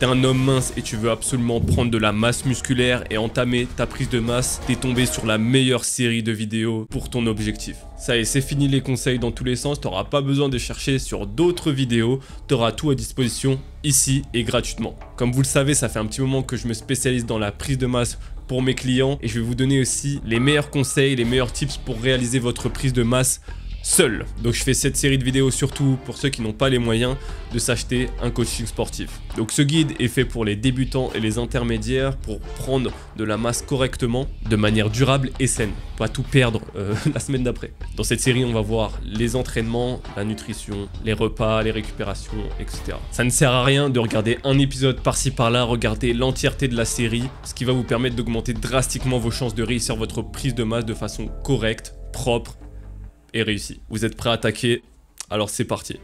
T'es un homme mince et tu veux absolument prendre de la masse musculaire et entamer ta prise de masse, t'es tombé sur la meilleure série de vidéos pour ton objectif. Ça y est, c'est fini les conseils dans tous les sens, t'auras pas besoin de chercher sur d'autres vidéos, t'auras tout à disposition ici et gratuitement. Comme vous le savez, ça fait un petit moment que je me spécialise dans la prise de masse pour mes clients et je vais vous donner aussi les meilleurs conseils, les meilleurs tips pour réaliser votre prise de masse seul. Donc je fais cette série de vidéos surtout pour ceux qui n'ont pas les moyens de s'acheter un coaching sportif. Donc ce guide est fait pour les débutants et les intermédiaires pour prendre de la masse correctement, de manière durable et saine. Pas tout perdre la semaine d'après. Dans cette série, on va voir les entraînements, la nutrition, les repas, les récupérations, etc. Ça ne sert à rien de regarder un épisode par-ci par-là, regardez l'entièreté de la série, ce qui va vous permettre d'augmenter drastiquement vos chances de réussir votre prise de masse de façon correcte, propre et réussi. Vous êtes prêts à attaquer? Alors c'est parti.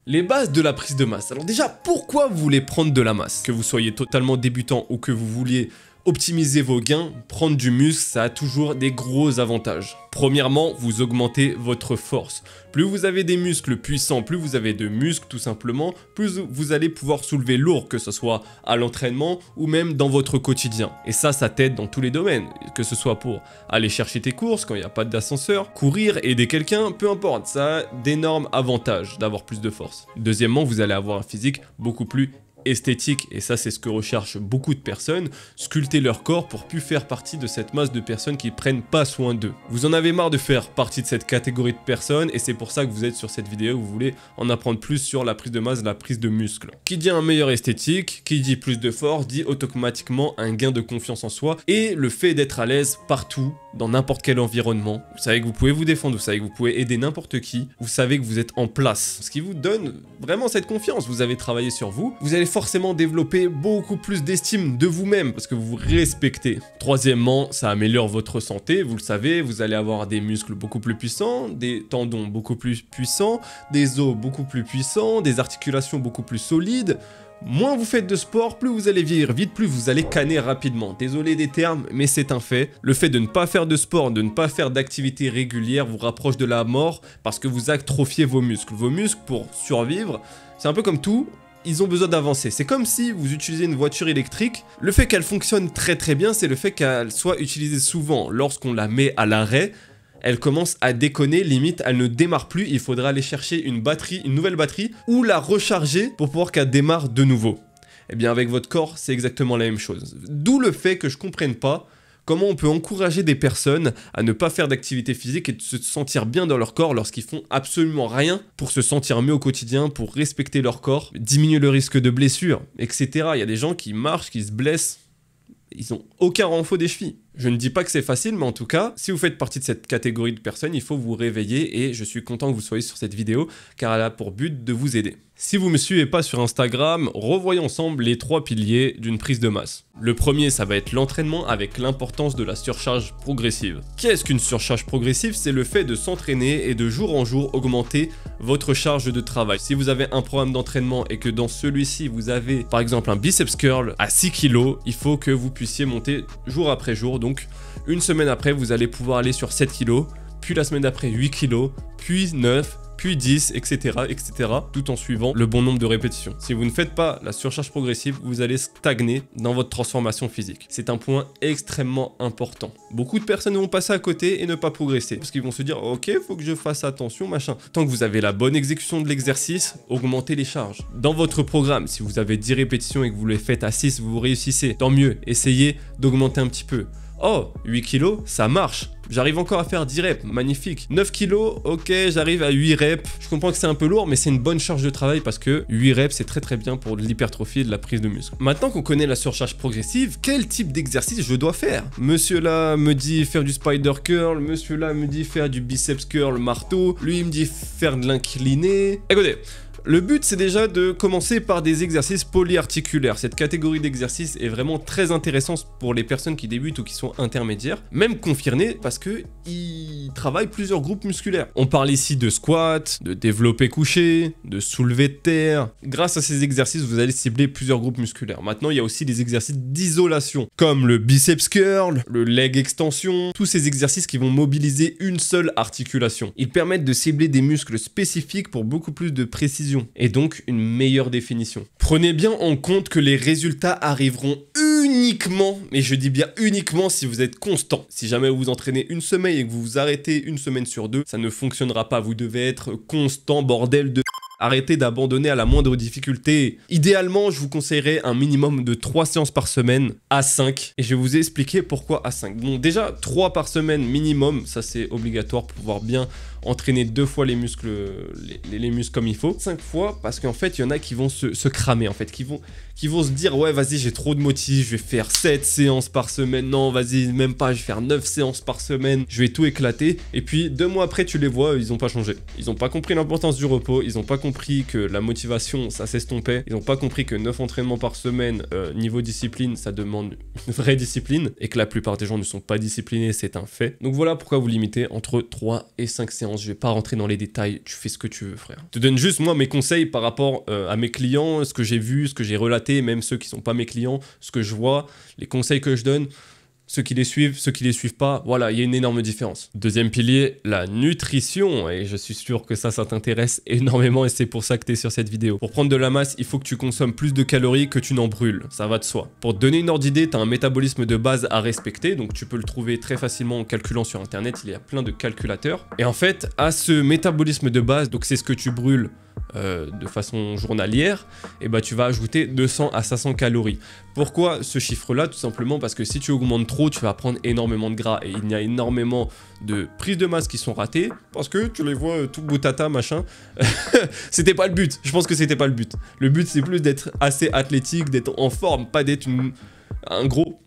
Les bases de la prise de masse. Alors déjà, pourquoi vous voulez prendre de la masse? Que vous soyez totalement débutant ou que vous vouliez optimiser vos gains, prendre du muscle, ça a toujours des gros avantages. Premièrement, vous augmentez votre force. Plus vous avez des muscles puissants, plus vous avez de muscles tout simplement, plus vous allez pouvoir soulever lourd, que ce soit à l'entraînement ou même dans votre quotidien. Et ça t'aide dans tous les domaines, que ce soit pour aller chercher tes courses quand il n'y a pas d'ascenseur, courir, aider quelqu'un, peu importe, ça a d'énormes avantages d'avoir plus de force. Deuxièmement, vous allez avoir un physique beaucoup plus esthétique, et ça c'est ce que recherchent beaucoup de personnes, sculpter leur corps pour plus faire partie de cette masse de personnes qui prennent pas soin d'eux. Vous en avez marre de faire partie de cette catégorie de personnes et c'est pour ça que vous êtes sur cette vidéo, vous voulez en apprendre plus sur la prise de masse, la prise de muscle. Qui dit un meilleur esthétique, qui dit plus de force, dit automatiquement un gain de confiance en soi et le fait d'être à l'aise partout, dans n'importe quel environnement. Vous savez que vous pouvez vous défendre, vous savez que vous pouvez aider n'importe qui, vous savez que vous êtes en place. Ce qui vous donne vraiment cette confiance, vous avez travaillé sur vous, vous allez forcément développer beaucoup plus d'estime de vous-même parce que vous vous respectez. Troisièmement, ça améliore votre santé, vous le savez, vous allez avoir des muscles beaucoup plus puissants, des tendons beaucoup plus puissants, des os beaucoup plus puissants, des articulations beaucoup plus solides. Moins vous faites de sport, plus vous allez vieillir vite, plus vous allez canner rapidement. Désolé des termes, mais c'est un fait. Le fait de ne pas faire de sport, de ne pas faire d'activité régulière vous rapproche de la mort parce que vous atrophiez vos muscles. Vos muscles, pour survivre, c'est un peu comme tout, ils ont besoin d'avancer. C'est comme si vous utilisez une voiture électrique. Le fait qu'elle fonctionne très très bien, c'est le fait qu'elle soit utilisée souvent. Lorsqu'on la met à l'arrêt, elle commence à déconner, limite elle ne démarre plus, il faudra aller chercher une batterie, une nouvelle batterie ou la recharger pour pouvoir qu'elle démarre de nouveau. Et bien avec votre corps, c'est exactement la même chose. D'où le fait que je comprenne pas comment on peut encourager des personnes à ne pas faire d'activité physique et de se sentir bien dans leur corps lorsqu'ils font absolument rien pour se sentir mieux au quotidien, pour respecter leur corps, diminuer le risque de blessures, etc. Il y a des gens qui marchent, qui se blessent, ils n'ont aucun renfort des chevilles. Je ne dis pas que c'est facile, mais en tout cas, si vous faites partie de cette catégorie de personnes, il faut vous réveiller et je suis content que vous soyez sur cette vidéo car elle a pour but de vous aider. Si vous ne me suivez pas sur Instagram, revoyons ensemble les 3 piliers d'une prise de masse. Le premier, ça va être l'entraînement avec l'importance de la surcharge progressive. Qu'est-ce qu'une surcharge progressive? C'est le fait de s'entraîner et de jour en jour augmenter votre charge de travail. Si vous avez un programme d'entraînement et que dans celui-ci, vous avez par exemple un biceps curl à 6 kg, il faut que vous puissiez monter jour après jour. Donc une semaine après, vous allez pouvoir aller sur 7 kg, puis la semaine d'après 8 kg, puis 9, puis 10, etc., tout en suivant le bon nombre de répétitions. Si vous ne faites pas la surcharge progressive, vous allez stagner dans votre transformation physique. C'est un point extrêmement important. Beaucoup de personnes vont passer à côté et ne pas progresser, parce qu'ils vont se dire « Ok, faut que je fasse attention, machin ». Tant que vous avez la bonne exécution de l'exercice, augmentez les charges. Dans votre programme, si vous avez 10 répétitions et que vous les faites à 6, vous réussissez, tant mieux, essayez d'augmenter un petit peu. Oh, 8 kg, ça marche. J'arrive encore à faire 10 reps, magnifique. 9 kg, ok, j'arrive à 8 reps. Je comprends que c'est un peu lourd, mais c'est une bonne charge de travail parce que 8 reps, c'est très très bien pour l'hypertrophie et de la prise de muscle. Maintenant qu'on connaît la surcharge progressive, quel type d'exercice je dois faire? Monsieur là me dit faire du spider curl, monsieur là me dit faire du biceps curl marteau, lui il me dit faire de l'incliné. Écoutez, le but, c'est déjà de commencer par des exercices polyarticulaires. Cette catégorie d'exercices est vraiment très intéressante pour les personnes qui débutent ou qui sont intermédiaires, même confirmées, parce que il travaille plusieurs groupes musculaires. On parle ici de squat, de développé couché, de soulevé de terre. Grâce à ces exercices, vous allez cibler plusieurs groupes musculaires. Maintenant, il y a aussi des exercices d'isolation, comme le biceps curl, le leg extension, tous ces exercices qui vont mobiliser une seule articulation. Ils permettent de cibler des muscles spécifiques pour beaucoup plus de précision et donc une meilleure définition. Prenez bien en compte que les résultats arriveront uniquement, mais je dis bien uniquement si vous êtes constant. Si jamais vous vous entraînez une semaine et que vous vous arrêtez une semaine sur deux, ça ne fonctionnera pas. Vous devez être constant, bordel de... Arrêtez d'abandonner à la moindre difficulté. Idéalement, je vous conseillerais un minimum de 3 séances par semaine à 5. Et je vais vous expliquer pourquoi à 5. Bon, déjà, 3 par semaine minimum, ça c'est obligatoire pour pouvoir bien entraîner 2 fois les muscles, les muscles comme il faut. 5 fois, parce qu'en fait, il y en a qui vont se cramer, en fait, qui vont se dire, ouais, vas-y, j'ai trop de motifs, je vais faire 7 séances par semaine. Non, vas-y, même pas, je vais faire 9 séances par semaine. Je vais tout éclater. Et puis, 2 mois après, tu les vois, ils n'ont pas changé. Ils n'ont pas compris l'importance du repos. Ils n'ont pas compris que la motivation, ça s'estompait. Ils n'ont pas compris que 9 entraînements par semaine, niveau discipline, ça demande une vraie discipline. Et que la plupart des gens ne sont pas disciplinés, c'est un fait. Donc voilà pourquoi vous limitez entre 3 et 5 séances. Je vais pas rentrer dans les détails, tu fais ce que tu veux, frère. Je te donne juste, moi, mes conseils par rapport à mes clients, ce que j'ai vu, ce que j'ai relaté, même ceux qui sont pas mes clients, ce que je vois, les conseils que je donne. Ceux qui les suivent, ceux qui les suivent pas, voilà, il y a une énorme différence. Deuxième pilier, la nutrition. Et je suis sûr que ça t'intéresse énormément et c'est pour ça que tu es sur cette vidéo. Pour prendre de la masse, il faut que tu consommes plus de calories que tu n'en brûles. Ça va de soi. Pour te donner une ordre d'idée, tu as un métabolisme de base à respecter. Donc tu peux le trouver très facilement en calculant sur internet. Il y a plein de calculateurs. Et en fait, à ce métabolisme de base, donc c'est ce que tu brûles de façon journalière, et bah tu vas ajouter 200 à 500 calories. Pourquoi ce chiffre-là? Tout simplement parce que si tu augmentes trop, tu vas prendre énormément de gras et il y a énormément de prises de masse qui sont ratées parce que tu les vois tout boutata machin. C'était pas le but. Je pense que c'était pas le but. Le but c'est plus d'être assez athlétique, d'être en forme, pas d'être un gros.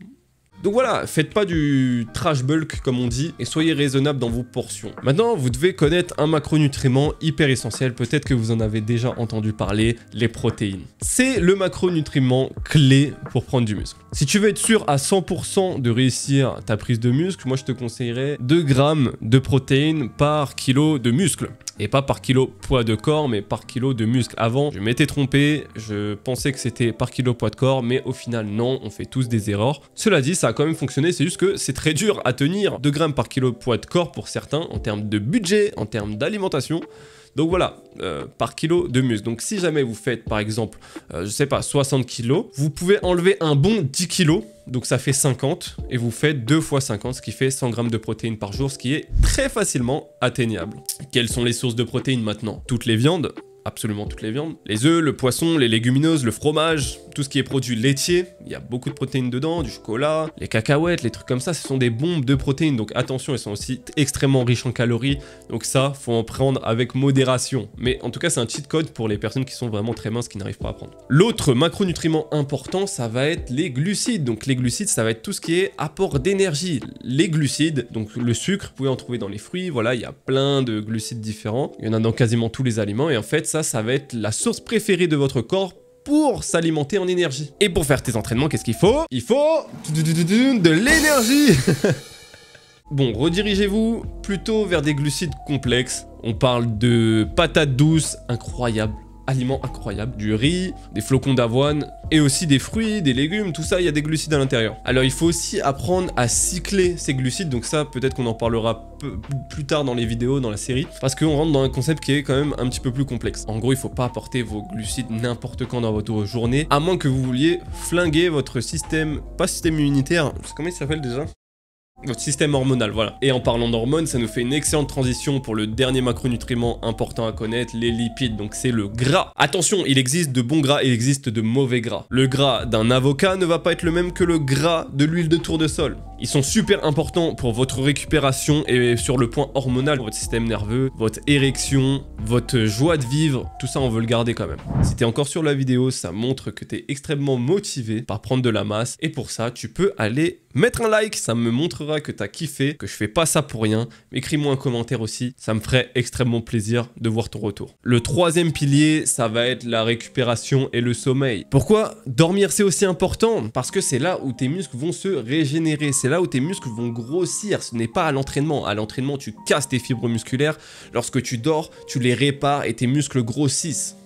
Donc voilà, faites pas du trash bulk comme on dit et soyez raisonnable dans vos portions. Maintenant, vous devez connaître un macronutriment hyper essentiel, peut-être que vous en avez déjà entendu parler, les protéines. C'est le macronutriment clé pour prendre du muscle. Si tu veux être sûr à 100% de réussir ta prise de muscle, moi je te conseillerais 2 grammes de protéines par kilo de muscle. Et pas par kilo poids de corps, mais par kilo de muscle. Avant, je m'étais trompé, je pensais que c'était par kilo poids de corps, mais au final, non, on fait tous des erreurs. Cela dit, ça a quand même fonctionné, c'est juste que c'est très dur à tenir 2 grammes par kilo poids de corps pour certains, en termes de budget, en termes d'alimentation. Donc voilà, par kilo de muscle. Donc si jamais vous faites par exemple, je sais pas, 60 kilos, vous pouvez enlever un bon 10 kilos, donc ça fait 50, et vous faites 2 fois 50, ce qui fait 100 grammes de protéines par jour, ce qui est très facilement atteignable. Quelles sont les sources de protéines maintenant? Toutes les viandes. Absolument toutes les viandes. Les œufs, le poisson, les légumineuses, le fromage, tout ce qui est produit laitier, il y a beaucoup de protéines dedans, du chocolat, les cacahuètes, les trucs comme ça, ce sont des bombes de protéines. Donc attention, elles sont aussi extrêmement riches en calories. Donc ça, faut en prendre avec modération. Mais en tout cas, c'est un cheat code pour les personnes qui sont vraiment très minces, qui n'arrivent pas à prendre. L'autre macronutriment important, ça va être les glucides. Donc les glucides, ça va être tout ce qui est apport d'énergie. Les glucides, donc le sucre, vous pouvez en trouver dans les fruits. Voilà, il y a plein de glucides différents. Il y en a dans quasiment tous les aliments. Et en fait, ça va être la source préférée de votre corps pour s'alimenter en énergie. Et pour faire tes entraînements, qu'est-ce qu'il faut? Il faut de l'énergie. Bon, redirigez-vous plutôt vers des glucides complexes. On parle de patates douces, incroyables. Aliments incroyables, du riz, des flocons d'avoine et aussi des fruits, des légumes, tout ça, il y a des glucides à l'intérieur. Alors il faut aussi apprendre à cycler ces glucides, donc ça peut-être qu'on en parlera plus tard dans les vidéos, dans la série, parce qu'on rentre dans un concept qui est quand même un petit peu plus complexe. En gros, il faut pas apporter vos glucides n'importe quand dans votre journée, à moins que vous vouliez flinguer votre système, pas système immunitaire, comment il s'appelle déjà ? Votre système hormonal, voilà. Et en parlant d'hormones, ça nous fait une excellente transition pour le dernier macronutriment important à connaître, les lipides, donc c'est le gras. Attention, il existe de bons gras et il existe de mauvais gras. Le gras d'un avocat ne va pas être le même que le gras de l'huile de tournesol. Ils sont super importants pour votre récupération et sur le point hormonal, votre système nerveux, votre érection, votre joie de vivre, tout ça on veut le garder quand même. Si t'es encore sur la vidéo, ça montre que t'es extrêmement motivé par prendre de la masse et pour ça, tu peux aller mettre un like, ça me montrera que t'as kiffé, que je fais pas ça pour rien. Écris-moi un commentaire aussi, ça me ferait extrêmement plaisir de voir ton retour. Le troisième pilier, ça va être la récupération et le sommeil. Pourquoi dormir c'est aussi important? Parce que c'est là où tes muscles vont se régénérer, c'est là là où tes muscles vont grossir. Ce n'est pas à l'entraînement. À l'entraînement, tu casses tes fibres musculaires. Lorsque tu dors, tu les répares et tes muscles grossissent.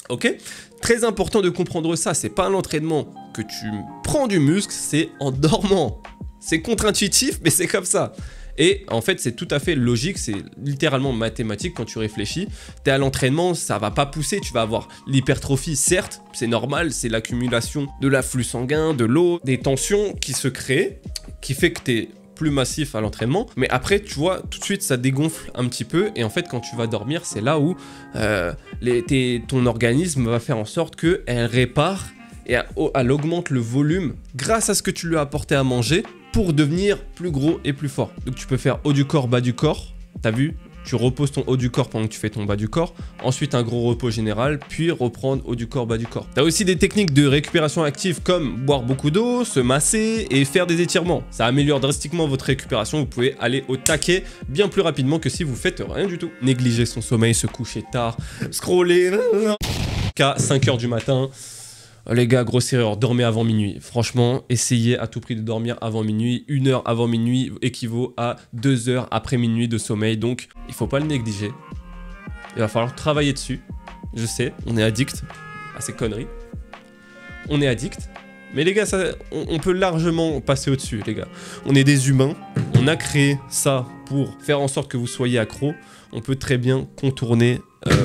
Ok? Très important de comprendre ça. C'est pas à l'entraînement que tu prends du muscle, c'est en dormant. C'est contre-intuitif, mais c'est comme ça. Et en fait, c'est tout à fait logique, c'est littéralement mathématique quand tu réfléchis. Tu es à l'entraînement, ça va pas pousser, tu vas avoir l'hypertrophie, certes, c'est normal, c'est l'accumulation de l'afflux sanguin, de l'eau, des tensions qui se créent, qui fait que tu es plus massif à l'entraînement. Mais après, tu vois, tout de suite, ça dégonfle un petit peu. Et en fait, quand tu vas dormir, c'est là où ton organisme va faire en sorte qu'elle répare et elle augmente le volume grâce à ce que tu lui as apporté à manger pour devenir plus gros et plus fort. Donc tu peux faire haut du corps, bas du corps. T'as vu? Tu reposes ton haut du corps pendant que tu fais ton bas du corps. Ensuite, un gros repos général, puis reprendre haut du corps, bas du corps. T'as aussi des techniques de récupération active comme boire beaucoup d'eau, se masser et faire des étirements. Ça améliore drastiquement votre récupération. Vous pouvez aller au taquet bien plus rapidement que si vous faites rien du tout. Négliger son sommeil, se coucher tard, scroller qu'à 5 h du matin. Les gars, grosse erreur, dormez avant minuit. Franchement, essayez à tout prix de dormir avant minuit. 1 heure avant minuit équivaut à 2 heures après minuit de sommeil. Donc, il faut pas le négliger. Il va falloir travailler dessus. Je sais, on est addict à ces conneries. On est addict. Mais les gars, on peut largement passer au-dessus, les gars. On est des humains. On a créé ça pour faire en sorte que vous soyez accro. On peut très bien contourner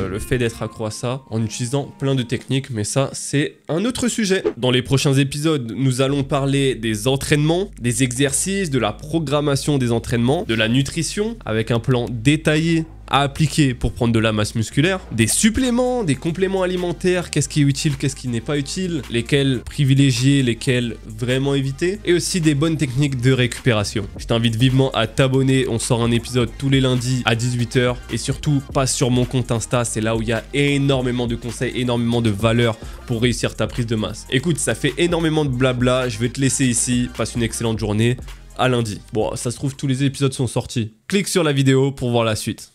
le fait d'être accro à ça en utilisant plein de techniques, mais ça c'est un autre sujet. Dans les prochains épisodes, nous allons parler des entraînements, des exercices, de la programmation des entraînements, de la nutrition avec un plan détaillé à appliquer pour prendre de la masse musculaire, des suppléments, des compléments alimentaires, qu'est-ce qui est utile, qu'est-ce qui n'est pas utile, lesquels privilégier, lesquels vraiment éviter, et aussi des bonnes techniques de récupération. Je t'invite vivement à t'abonner, on sort un épisode tous les lundis à 18 h, et surtout passe sur mon compte Insta, c'est là où il y a énormément de conseils, énormément de valeurs pour réussir ta prise de masse. Écoute, ça fait énormément de blabla, je vais te laisser ici, passe une excellente journée, à lundi. Bon, ça se trouve tous les épisodes sont sortis. Clique sur la vidéo pour voir la suite.